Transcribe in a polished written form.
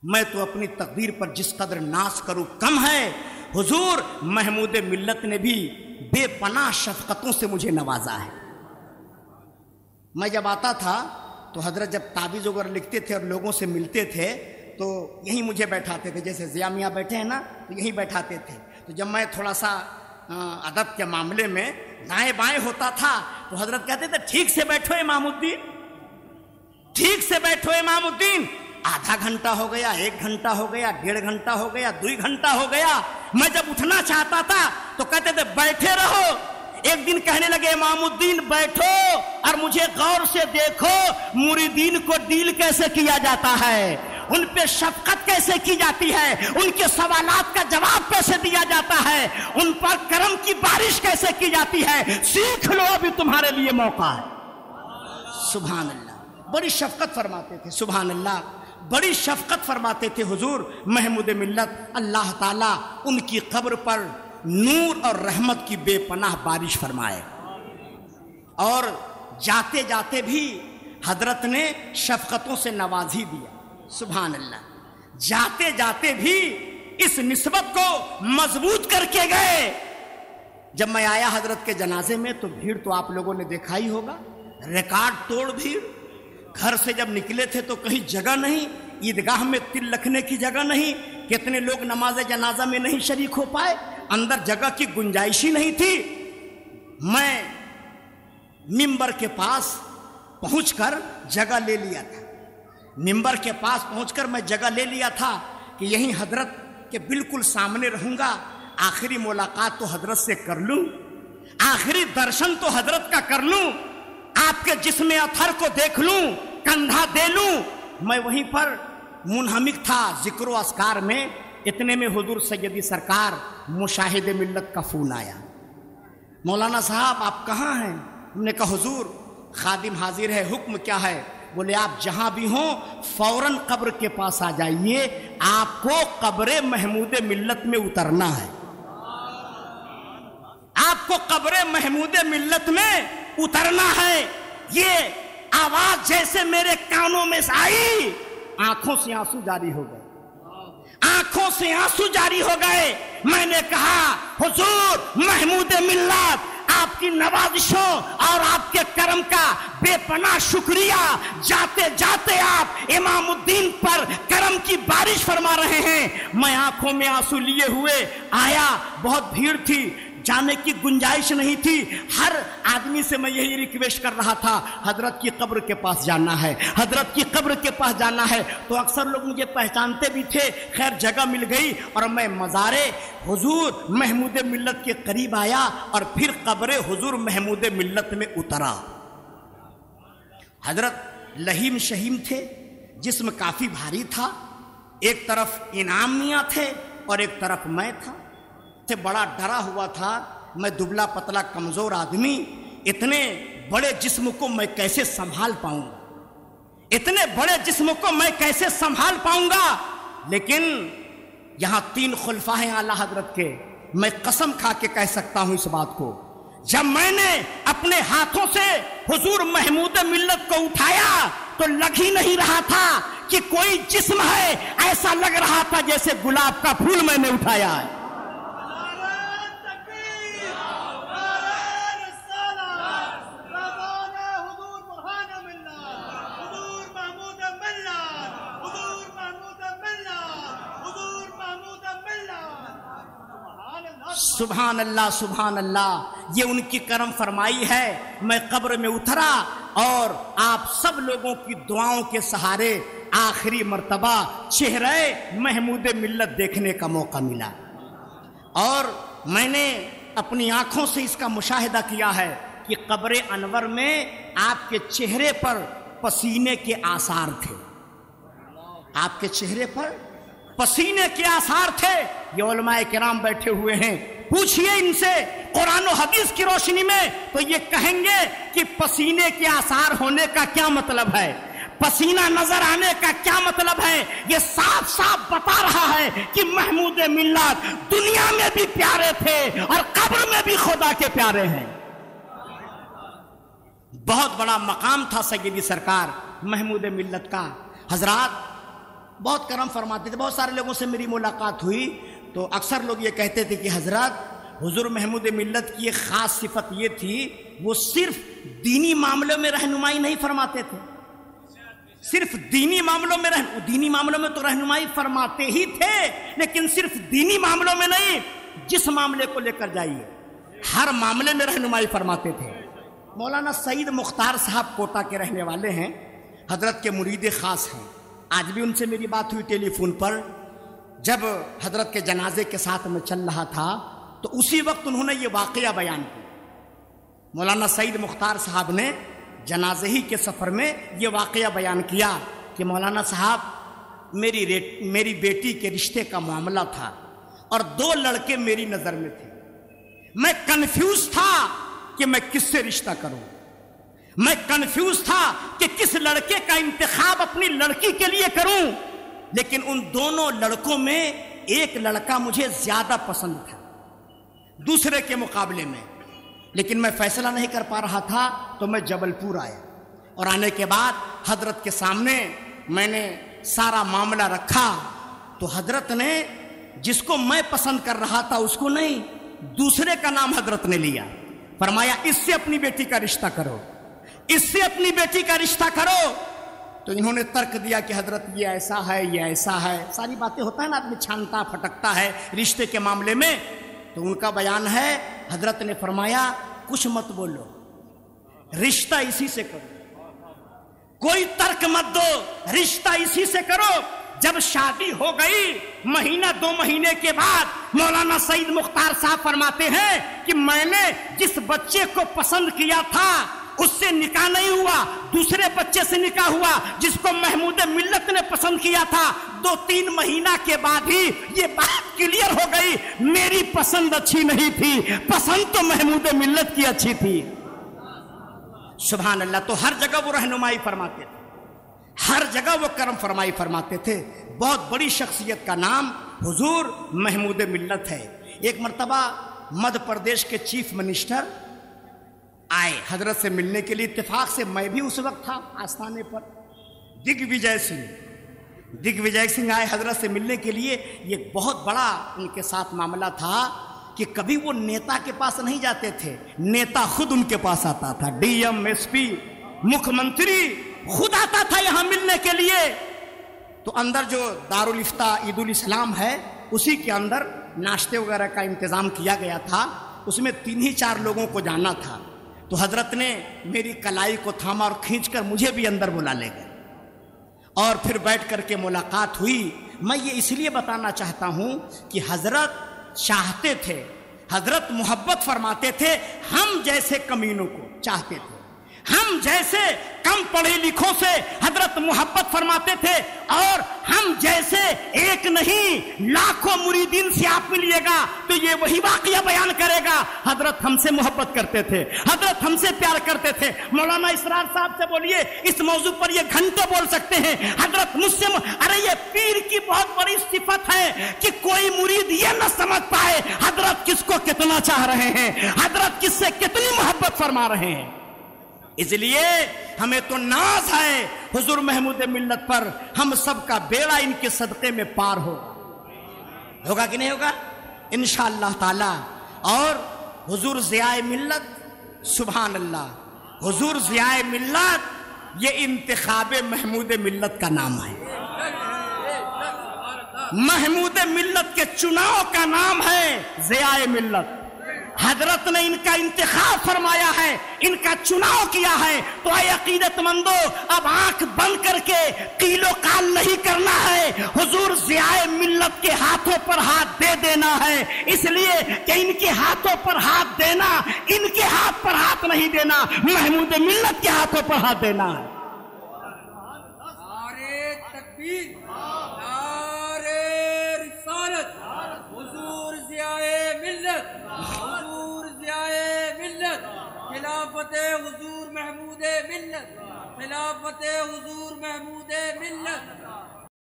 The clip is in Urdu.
میں تو اپنی تقدیر پر جس قدر ناز کروں کم ہے، حضور محمود ملت نے بھی بے پناہ شفقتوں سے مجھے نوازا ہے۔ میں جب آتا تھا تو حضرت جب تعویذ وغیرہ لکھتے تھے اور لوگوں سے ملتے تھے تو یہیں مجھے بیٹھاتے تھے، جیسے ضیاء میاں بیٹھے ہیں نا تو یہیں بیٹھاتے تھے۔ تو جب میں تھوڑا سا ادب کے معاملے میں دائیں بائیں ہوتا تھا تو حضرت کہتے تھے ٹھیک سے بیٹھو امام الدین، ٹھیک سے بیٹھو امام الدین۔ آدھا گھنٹہ ہو گیا، 1 گھنٹہ ہو گیا، 1.5 گھنٹہ ہو گیا، 2 گھنٹہ ہو گیا، میں جب اٹھنا چاہتا تھا تو کہتے تھے بیٹھے رہو۔ ایک دن کہنے لگے امام الدین بیٹھو اور مجھے غور سے دیکھو، مریدین کو ڈیل کیسے کیا جاتا ہے، ان پہ شفقت کیسے کی جاتی ہے، ان کے سوالات کا جواب کیسے دیا جاتا ہے، ان پر کرم کی بارش کیسے کی جاتی ہے، سیکھ لو ابھی تمہارے لیے موقع ہے۔ سبحان اللہ، بڑی شفقت فرماتے تھے، سبحان اللہ، بڑی شفقت فرماتے تھے حضور محمود ملت۔ اللہ تعالیٰ ان کی قبر پر نور اور رحمت کی بے پناہ بارش فرمائے۔ اور جاتے جاتے بھی حضرت نے شفقتوں سے نواز ہی دیا، سبحان اللہ، جاتے جاتے بھی اس نسبت کو مضبوط کر کے گئے۔ جب میں آیا حضرت کے جنازے میں تو بھیڑ تو آپ لوگوں نے دیکھا ہی ہوگا، ریکارڈ توڑ بھیڑ۔ گھر سے جب نکلے تھے تو کہیں جگہ نہیں، عیدگاہ میں تل رکھنے کی جگہ نہیں، کتنے لوگ نماز جنازہ میں نہیں شریک ہو پائے، اندر جگہ کی گنجائش ہی نہیں تھی۔ میں منبر کے پاس پہنچ کر جگہ لے لیا تھا، منبر کے پاس پہنچ کر میں جگہ لے لیا تھا کہ یہیں حضرت کے بالکل سامنے رہوں گا، آخری ملاقات تو حضرت سے کر لوں، آخری درشن تو حضرت کا کر لوں، آپ کے جسم اطہر کو دیکھ لوں، کندھا دے لوں۔ میں وہیں پر منہمک تھا ذکر و اذکار میں، اتنے میں حضور سیدی سرکار مشاہد ملت کا فون آیا، مولانا صاحب آپ کہاں ہیں؟ ہم نے کہا حضور خادم حاضر ہے، حکم کیا ہے؟ بولے آپ جہاں بھی ہوں فوراً قبر کے پاس آ جائیے، آپ کو قبر محمود ملت میں اترنا ہے، آپ کو قبر محمود ملت میں اترنا ہے۔ یہ آواز جیسے میرے کانوں میں آئی، آنکھوں سے آنسو جاری ہو گئے، آنکھوں سے آنسو جاری ہو گئے۔ میں نے کہا حضور محمود ملت آپ کی نوازشوں اور آپ کے کرم کا بے پناہ شکریہ، جاتے جاتے آپ امام الدین پر کرم کی بارش فرما رہے ہیں۔ میں آنکھوں میں آنسو لیے ہوئے آیا، بہت بھیڑ تھی، جانے کی گنجائش نہیں تھی، ہر آدمی سے میں یہی ریکویسٹ کر رہا تھا حضرت کی قبر کے پاس جانا ہے، حضرت کی قبر کے پاس جانا ہے۔ تو اکثر لوگ مجھے پہچانتے بھی تھے، خیر جگہ مل گئی اور میں مزار حضور محمود ملت کے قریب آیا اور پھر قبر حضور محمود ملت میں اترا۔ حضرت لہیم شہیم تھے، جسم کافی بھاری تھا، ایک طرف انعام میاں تھے اور ایک طرف میں تھا، سے بڑا ڈرا ہوا تھا، میں دبلا پتلا کمزور آدمی، اتنے بڑے جسم کو میں کیسے سنبھال پاؤں گا، اتنے بڑے جسم کو میں کیسے سنبھال پاؤں گا۔ لیکن یہاں 3 خلفاء ہیں اعلیٰ حضرت کے، میں قسم کھا کے کہہ سکتا ہوں اس بات کو، جب میں نے اپنے ہاتھوں سے حضور محمود ملت کو اٹھایا تو لگ ہی نہیں رہا تھا کہ کوئی جسم ہے، ایسا لگ رہا تھا جیسے گلاب کا پھول میں نے اٹھایا ہے۔ سبحان اللہ سبحان اللہ، یہ ان کی کرم فرمائی ہے۔ میں قبر میں اترا اور آپ سب لوگوں کی دعاؤں کے سہارے آخری مرتبہ چہرے محمود ملت دیکھنے کا موقع ملا، اور میں نے اپنی آنکھوں سے اس کا مشاہدہ کیا ہے کہ قبر انور میں آپ کے چہرے پر پسینے کے آثار تھے، آپ کے چہرے پر پسینے کے آثار تھے۔ یہ علماء کرام بیٹھے ہوئے ہیں، پوچھئے ان سے قرآن و حدیث کی روشنی میں تو یہ کہیں گے کہ پسینے کے آثار ہونے کا کیا مطلب ہے، پسینہ نظر آنے کا کیا مطلب ہے۔ یہ صاف صاف بتا رہا ہے کہ محمود ملت دنیا میں بھی پیارے تھے اور قبر میں بھی خدا کے پیارے ہیں۔ بہت بڑا مقام تھا سیدی سرکار محمود ملت کا۔ حضرات بہت کرم فرماتے تھے. بہت سارے لوگوں سے میری ملاقات ہوئی تو اکثر لوگ یہ کہتے تھے کہ حضرت حضور محمود ملت کی ایک خاص صفت یہ تھی، وہ صرف دینی معاملوں میں رہنمائی نہیں فرماتے تھے. صرف دینی معاملوں میں دینی معاملوں میں تو رہنمائی فرماتے ہی تھے، لیکن صرف دینی معاملوں میں نہیں، جس معاملے کو لے کر جائیے ہر معاملے میں رہنمائی فرماتے تھے. مولانا سعید مختار صاحب کوٹا کے رہنے والے ہیں، حضرت کے مرید خاص ہیں. آج بھی ان سے میری بات ہوئی ٹیلی فون پر. جب حضرت کے جنازے کے ساتھ میں چل رہا تھا تو اسی وقت انہوں نے یہ واقعہ بیان کیا. مولانا سعید مختار صاحب نے جنازے ہی کے سفر میں یہ واقعہ بیان کیا کہ مولانا صاحب میری بیٹی کے رشتے کا معاملہ تھا اور 2 لڑکے میری نظر میں تھے. میں کنفیوز تھا کہ میں کس سے رشتہ کروں. میں کنفیوز تھا کہ کس لڑکے کا انتخاب اپنی لڑکی کے لیے کروں. لیکن ان دونوں لڑکوں میں ایک لڑکا مجھے زیادہ پسند تھا دوسرے کے مقابلے میں. لیکن میں فیصلہ نہیں کر پا رہا تھا تو میں جبل پور آیا اور آنے کے بعد حضرت کے سامنے میں نے سارا معاملہ رکھا تو حضرت نے جس کو میں پسند کر رہا تھا اس کو نہیں، دوسرے کا نام حضرت نے لیا. فرمایا اس سے اپنی بیٹی کا رشتہ کرو، اس سے اپنی بیٹی کا رشتہ کرو. تو انہوں نے ترک دیا کہ حضرت یہ ایسا ہے، یہ ایسا ہے. ساری باتیں ہوتا ہے نا، آدمی چھانتا پھٹکتا ہے رشتے کے معاملے میں. تو ان کا بیان ہے، حضرت نے فرمایا کچھ مت بولو، رشتہ اسی سے کرو، کوئی ترک مت دو، رشتہ اسی سے کرو. جب شادی ہو گئی 1-2 مہینے کے بعد مولانا سعید مختار صاحب فرماتے ہیں کہ میں نے جس بچے کو پسند کیا تھا اس سے نکاح نہیں ہوا، دوسرے بچے سے نکاح ہوا جس کو محمود ملت نے پسند کیا تھا. 2-3 مہینہ کے بعد ہی یہ بات کلیئر ہو گئی، میری پسند اچھی نہیں تھی، پسند تو محمود ملت کی اچھی تھی. سبحان اللہ. تو ہر جگہ وہ رہنمائی فرماتے تھے، ہر جگہ وہ کرم فرمائی فرماتے تھے. بہت بڑی شخصیت کا نام حضور محمود ملت ہے. ایک مرتبہ مدھیہ پردیش کے چیف منسٹر آئے حضرت سے ملنے کے لیے. اتفاق سے میں بھی اس وقت تھا آستانے پر. دگ وجے سنگھ آئے حضرت سے ملنے کے لیے. یہ بہت بڑا ان کے ساتھ معاملہ تھا کہ کبھی وہ نیتا کے پاس نہیں جاتے تھے، نیتا خود ان کے پاس آتا تھا. ڈی ایم ایس پی مکھ منتری خود آتا تھا یہاں ملنے کے لیے. تو اندر جو دارالافتاء عید الاسلام ہے اسی کے اندر ناشتے وغیرہ کا انتظام کیا گیا تھا. اس میں 3-4 لوگوں کو جانا تھا. تو حضرت نے میری کلائی کو تھاما اور کھینچ کر مجھے بھی اندر بلا لے گئے اور پھر بیٹھ کر کے ملاقات ہوئی. میں یہ اس لیے بتانا چاہتا ہوں کہ حضرت چاہتے تھے، حضرت محبت فرماتے تھے، ہم جیسے کمینوں کو چاہتے تھے، ہم جیسے کم پڑھے لکھوں سے حضرت محبت فرماتے تھے. اور ہم جیسے ایک نہیں لاکھوں مریدین سے آپ ملیے گا تو یہ وہی واقعہ بیان کرے گا. حضرت ہم سے محبت کرتے تھے، حضرت ہم سے پیار کرتے تھے. مولانا اسرار صاحب سے بولیے، اس موضوع پر یہ گھنٹے بول سکتے ہیں. حضرت مجھ سے ارے یہ پیر کی بہت بڑی صفت ہے کہ کوئی مرید یہ نہ سمجھ پائے حضرت کس کو کتنا چاہ رہے ہیں، حضرت کس سے کتنی محبت فرما رہے ہیں. اس لیے ہمیں تو ناز ہے حضور محمود ملت پر. ہم سب کا بیڑا ان کے صدقے میں پار ہوگا کہ نہیں ہوگا انشاءاللہ تعالی. اور حضور ضیاء ملت، سبحان اللہ، حضور ضیاء ملت یہ انتخاب محمود ملت کا نام ہے. محمود ملت کے چناؤ کا نام ہے ضیاء ملت. حضرت نے ان کا انتخاب فرمایا ہے، ان کا چناؤ کیا ہے. تو اے عقیدت مندو، اب آنکھ بند کر کے قیل و قال نہیں کرنا ہے، حضور ضیاء ملت کے ہاتھوں پر ہاتھ دے دینا ہے. اس لیے کہ ان کے ہاتھوں پر ہاتھ دینا، ان کے ہاتھ پر ہاتھ نہیں دینا، محمود ملت کے ہاتھوں پر ہاتھ دینا ہے. نعرہ تکبیر، نعرہ رسالت، حضور ضیاء ملت، حضور ضیاء ملت، خلافت حضور محمود ملت، خلافت حضور محمود ملت.